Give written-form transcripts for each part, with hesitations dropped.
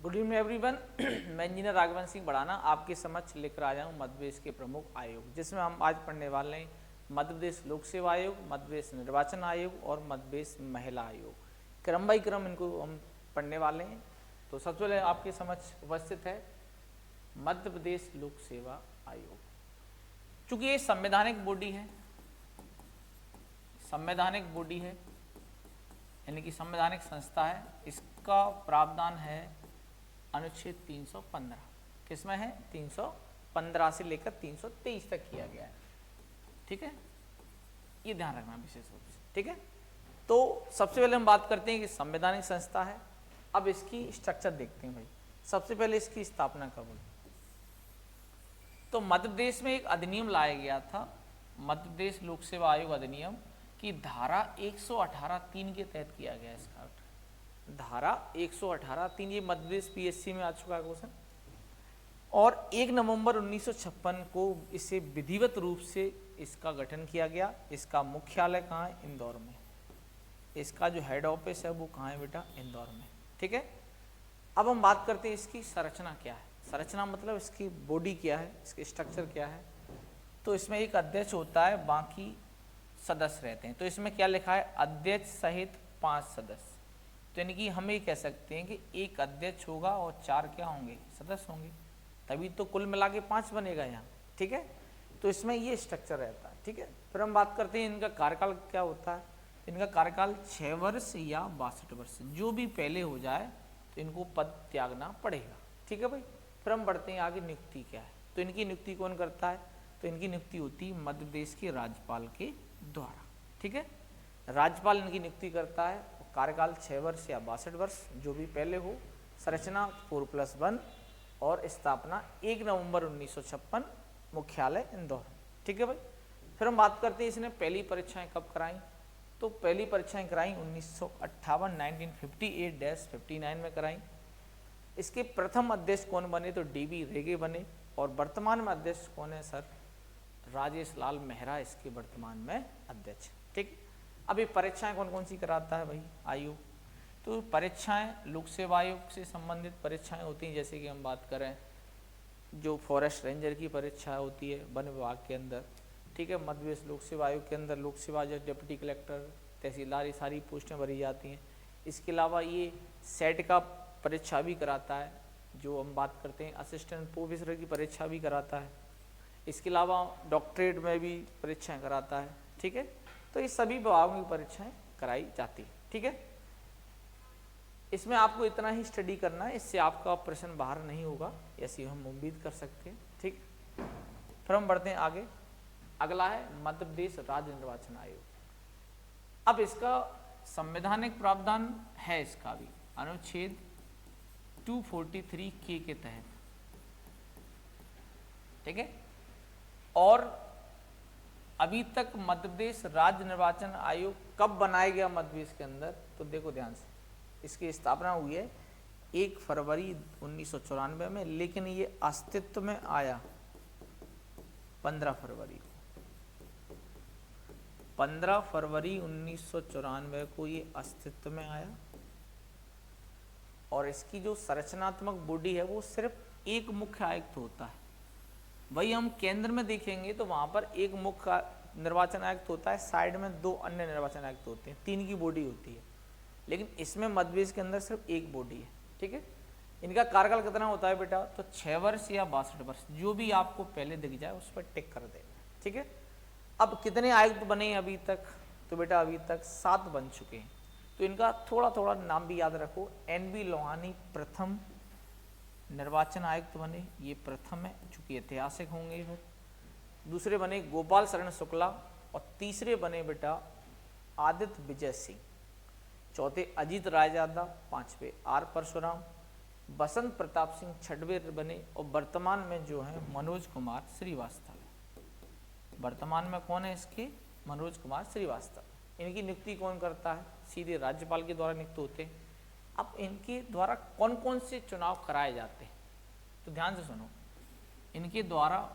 Good evening everyone. मैं engineer Raghavan Singh बढ़ाना आपके समक्ष लेकर आया हूँ मध्य प्रदेश के प्रमुख आयोग, जिसमें हम आज पढ़ने वाले हैं मध्य प्रदेश लोक सेवा आयोग, मध्य प्रदेश निर्वाचन आयोग और मध्य प्रदेश महिला आयोग। क्रम बाई क्रम इनको हम पढ़ने वाले हैं। तो सबसे पहले आपके समक्ष उपस्थित है मध्य प्रदेश लोक सेवा आयोग। चूंकि ये संवैधानिक बॉडी है, संवैधानिक बॉडी है यानी कि संवैधानिक संस्था है, इसका प्रावधान है अनुच्छेद 315। किसमें है? 315 से लेकर 323 तक किया गया है। ठीक है, ये ध्यान रखना विशेष रूप से। ठीक है, तो सबसे पहले हम बात करते हैं कि संवैधानिक संस्था है। अब इसकी स्ट्रक्चर देखते हैं भाई। सबसे पहले इसकी स्थापना कब हुई? तो मध्य प्रदेश में एक अधिनियम लाया गया था, मध्य प्रदेश लोक सेवा आयोग अधिनियम की धारा 118(3) के तहत किया गया इसका। धारा 118(3) ये मध्य प्रदेश पीएससी में आ चुका है क्वेश्चन। और 1 नवंबर 1956 को इसे विधिवत रूप से इसका गठन किया गया। इसका मुख्यालय कहाँ है? इंदौर में। इसका जो हेड ऑफिस है वो कहाँ है बेटा? इंदौर में। ठीक है, अब हम बात करते हैं इसकी संरचना क्या है। संरचना मतलब इसकी बॉडी क्या है, इसकी स्ट्रक्चर क्या है। तो इसमें एक अध्यक्ष होता है, बाकी सदस्य रहते हैं। तो इसमें क्या लिखा है? अध्यक्ष सहित 5 सदस्य। तो यानी कि हम ये कह सकते हैं कि एक अध्यक्ष होगा और 4 क्या होंगे? सदस्य होंगे, तभी तो कुल मिला के 5 बनेगा यहाँ। ठीक है, तो इसमें ये स्ट्रक्चर रहता है। ठीक है, फिर हम बात करते हैं इनका कार्यकाल क्या होता है। इनका कार्यकाल 6 वर्ष या 62 वर्ष, जो भी पहले हो जाए तो इनको पद त्यागना पड़ेगा। ठीक है भाई, फिर हम बढ़ते हैं आगे। नियुक्ति क्या है? तो इनकी नियुक्ति कौन करता है? तो इनकी नियुक्ति होती है मध्य प्रदेश के राज्यपाल के द्वारा। ठीक है, राज्यपाल इनकी नियुक्ति करता है। कार्यकाल 6 वर्ष या 62 वर्ष, जो भी पहले हो। संरचना 4+1 और स्थापना 1 नवंबर 1956, मुख्यालय इंदौर। ठीक है भाई, फिर हम बात करते हैं इसने पहली परीक्षाएं कब कराई। तो पहली परीक्षाएं कराई 1958 में कराई। इसके प्रथम अध्यक्ष कौन बने? तो DB रेगे बने। और वर्तमान में अध्यक्ष कौन है सर? राजेश लाल मेहरा इसके वर्तमान में अध्यक्ष। ठीक, अभी परीक्षाएं कौन कौन सी कराता है भाई आयोग? तो परीक्षाएं लोक सेवा आयोग से संबंधित परीक्षाएं होती हैं, जैसे कि हम बात करें जो फॉरेस्ट रेंजर की परीक्षा होती है वन विभाग के अंदर। ठीक है, मध्य प्रदेश लोक सेवा आयोग के अंदर लोक सेवा जज, डिप्टी कलेक्टर, तहसीलदार, ये सारी पोस्टें भरी जाती हैं। इसके अलावा ये सेट का परीक्षा भी कराता है, जो हम बात करते हैं असिस्टेंट प्रोफेसर की परीक्षा भी कराता है। इसके अलावा डॉक्टरेट में भी परीक्षाएं कराता है। ठीक है, तो ये सभी विभागों की परीक्षाएं कराई जाती है। ठीक है, इसमें आपको इतना ही स्टडी करना है, इससे आपका प्रश्न बाहर नहीं होगा, ऐसी हम उम्मीद कर सकते हैं। ठीक, फिर हम बढ़ते हैं आगे। अगला है मध्य प्रदेश राज्य निर्वाचन आयोग। अब इसका संवैधानिक प्रावधान है, इसका भी अनुच्छेद 243 के तहत। ठीक है, और अभी तक मध्य प्रदेश राज्य निर्वाचन आयोग कब बनाया गया मध्य प्रदेश के अंदर? तो देखो ध्यान से, इसकी स्थापना हुई है 1 फरवरी 1994 में, लेकिन ये अस्तित्व में आया 15 फरवरी को। 15 फरवरी 1994 को ये अस्तित्व में आया। और इसकी जो संरचनात्मक बॉडी है वो सिर्फ एक मुख्य आयुक्त होता है। वही हम केंद्र में देखेंगे तो वहां पर एक मुख्य निर्वाचन आयुक्त होता है, साइड में 2 अन्य निर्वाचन आयुक्त होते हैं, 3 की बॉडी होती है। लेकिन इसमें मध्य प्रदेश के अंदर सिर्फ एक बॉडी है। ठीक है, इनका कार्यकाल कितना होता है बेटा? तो 6 वर्ष या 62 वर्ष, जो भी आपको पहले दिख जाए उस पर टिक कर देना। ठीक है, अब कितने आयुक्त बने हैं अभी तक? तो बेटा अभी तक 7 बन चुके हैं। तो इनका थोड़ा थोड़ा नाम भी याद रखो। NB लोहानी प्रथम निर्वाचन आयुक्त बने, ये प्रथम है चूंकि ऐतिहासिक होंगे। फिर दूसरे बने गोपाल शरण शुक्ला, और तीसरे बने बेटा आदित्य विजय सिंह, चौथे अजीत रायजादा, 5वें R परशुराम, बसंत प्रताप सिंह 6वें बने। और वर्तमान में जो है मनोज कुमार श्रीवास्तव। वर्तमान में कौन है इसके? मनोज कुमार श्रीवास्तव। इनकी नियुक्ति कौन करता है? सीधे राज्यपाल के द्वारा नियुक्त होते हैं। अब इनके द्वारा कौन कौन से चुनाव कराए जाते हैं? तो ध्यान से सुनो, इनके द्वारा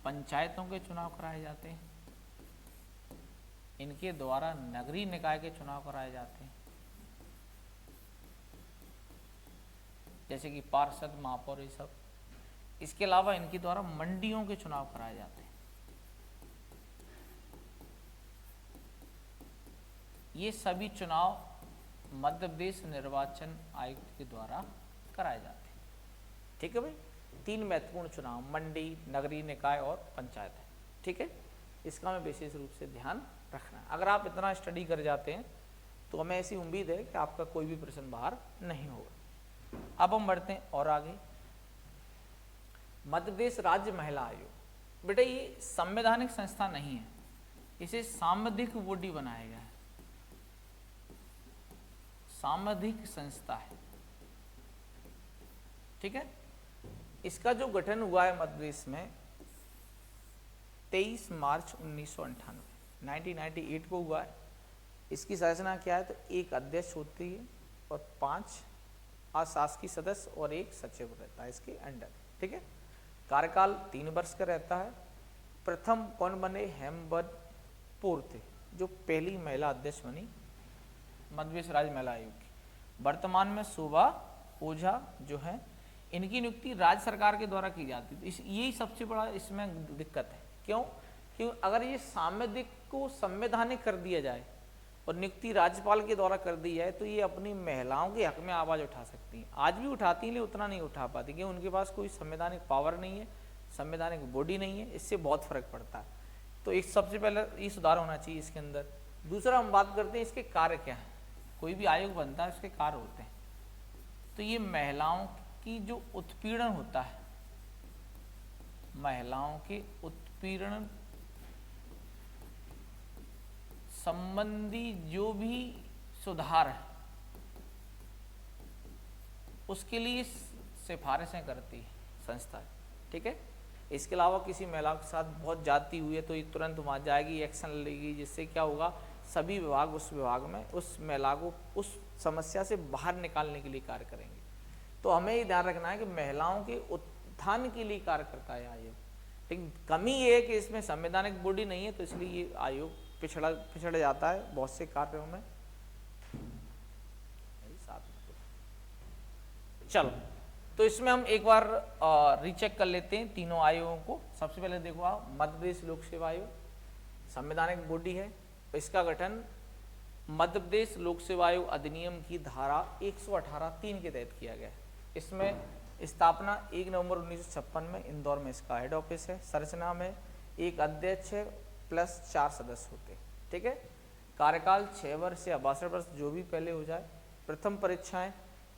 पंचायतों के चुनाव कराए जाते हैं, इनके द्वारा नगरीय निकाय के चुनाव कराए जाते हैं, जैसे कि पार्षद, महापौर, ये सब। इसके अलावा इनके द्वारा मंडियों के चुनाव कराए जाते हैं। ये सभी चुनाव मध्य प्रदेश निर्वाचन आयुक्त के द्वारा कराए जाते हैं। ठीक है भाई, 3 महत्वपूर्ण चुनाव, मंडी, नगरीय निकाय और पंचायत है। ठीक है, इसका हमें विशेष रूप से ध्यान रखना है। अगर आप इतना स्टडी कर जाते हैं तो हमें ऐसी उम्मीद है कि आपका कोई भी प्रश्न बाहर नहीं होगा। अब हम बढ़ते हैं और आगे। मध्य प्रदेश राज्य महिला आयोग, बेटा ये संवैधानिक संस्था नहीं है, इसे सांविधिक बॉडी बनाया गया है, सांविधिक संस्था है। ठीक है, इसका जो गठन हुआ है मध्य प्रदेश में 23 मार्च 1998 को हुआ है। इसकी संरचना क्या है, तो एक अध्यक्ष होती है और 5 अशासकीय सदस्य और एक सचिव रहता है इसके अंडर। ठीक है, कार्यकाल 3 वर्ष का रहता है। प्रथम कौन बने, हेमवंत कौर थे, जो पहली महिला अध्यक्ष बनी मध्य प्रदेश राज्य महिला आयोग की। वर्तमान में शोभा ओझा जो है, इनकी नियुक्ति राज्य सरकार के द्वारा की जाती है। यही सबसे बड़ा इसमें दिक्कत है। क्यों? क्योंकि अगर ये सांविधिक को संवैधानिक कर दिया जाए और नियुक्ति राज्यपाल के द्वारा कर दी जाए तो ये अपनी महिलाओं के हक में आवाज़ उठा सकती हैं। आज भी उठाती हैं, लेकिन उतना नहीं उठा पाती, क्योंकि उनके पास कोई संवैधानिक पावर नहीं है, संवैधानिक बॉडी नहीं है। इससे बहुत फर्क पड़ता है। तो एक सबसे पहले ये सुधार होना चाहिए इसके अंदर। दूसरा हम बात करते हैं इसके कार्य क्या है। कोई भी आयोग बनता है उसके कार्य होते हैं। तो ये महिलाओं की जो उत्पीड़न होता है, महिलाओं के उत्पीड़न संबंधी जो भी सुधार है उसके लिए सिफारिशें करती है संस्था। ठीक है, इसके अलावा किसी महिला के साथ बहुत जाती हुई है तो ये तुरंत वहाँ जाएगी, एक्शन लेगी, जिससे क्या होगा, सभी विभाग उस विभाग में उस महिला को उस समस्या से बाहर निकालने के लिए कार्य करेंगे। तो हमें ये ध्यान रखना है कि महिलाओं के उत्थान के लिए कार्य करता है आयोग। लेकिन कमी ये है कि इसमें संवैधानिक बॉडी नहीं है, तो इसलिए ये आयोग पिछड़ जाता है बहुत से कार्यों में। चलो, तो इसमें हम एक बार रीचेक कर लेते हैं तीनों आयोगों को। सबसे पहले देखो आप, मध्य प्रदेश लोक सेवा आयोग संवैधानिक बॉडी है। इसका गठन मध्य प्रदेश लोक सेवा आयोग अधिनियम की धारा 118(3) के तहत किया गया है। इसमें स्थापना 1 नवंबर 1956 में इंदौर में इसका हेड ऑफिस है। संरचना में एक अध्यक्ष है प्लस 4 सदस्य होते हैं। ठीक है, कार्यकाल 6 वर्ष या 62 वर्ष जो भी पहले हो जाए। प्रथम परीक्षाएं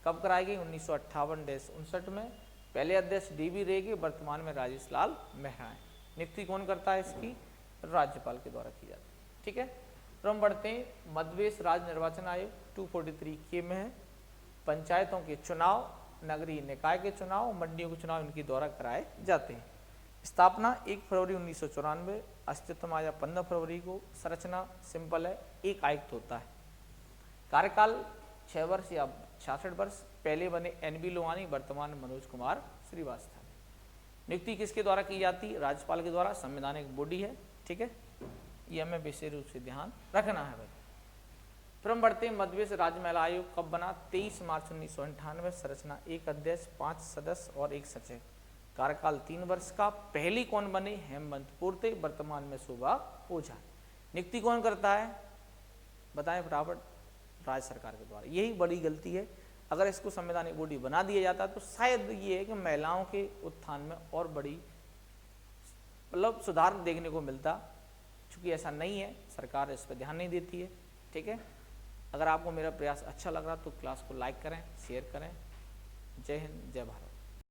कब कराई गई, 1958-59 में। पहले अध्यक्ष DB रेगे, वर्तमान में राजेश लाल मेहरा है। नियुक्ति कौन करता है इसकी, राज्यपाल के द्वारा की जाती है। ठीक है, तो हम बढ़ते हैं मध्य प्रदेश राज्य निर्वाचन आयोग 243K में है। पंचायतों के चुनाव, नगरीय निकाय के चुनाव, मंडियों के चुनाव इनके द्वारा कराए जाते हैं। स्थापना 1 फरवरी 1994, अस्तित्व आया 15 फरवरी को। संरचना सिंपल है, एक आयुक्त होता है। कार्यकाल 6 वर्ष या 66 वर्ष। पहले बने NB लोहानी, वर्तमान में मनोज कुमार श्रीवास्तव। नियुक्ति किसके द्वारा की जाती है, राज्यपाल के द्वारा। संवैधानिक बॉडी है। ठीक है, ये हमें विशेष रूप से ध्यान रखना है भाई। फिर हम बढ़ते हैं मध्य प्रदेश राज्य महिला आयोग कब बना, 23 मार्च 1998। संरचना एक अध्यक्ष, 5 सदस्य और एक सचिव। कार्यकाल 3 वर्ष का। पहली कौन बने, हेमवंत कौर थे, वर्तमान में शोभा ओझा। नियुक्ति कौन करता है, बताएं फटाफट, राज्य सरकार के द्वारा। यही बड़ी गलती है। अगर इसको संवैधानिक बॉडी बना दिया जाता तो शायद ये है कि महिलाओं के उत्थान में और बड़ी मतलब सुधार देखने को मिलता, चूंकि ऐसा नहीं है, सरकार इस पर ध्यान नहीं देती है। ठीक है, अगर आपको मेरा प्रयास अच्छा लग रहा तो क्लास को लाइक करें, शेयर करें। जय हिंद, जय भारत।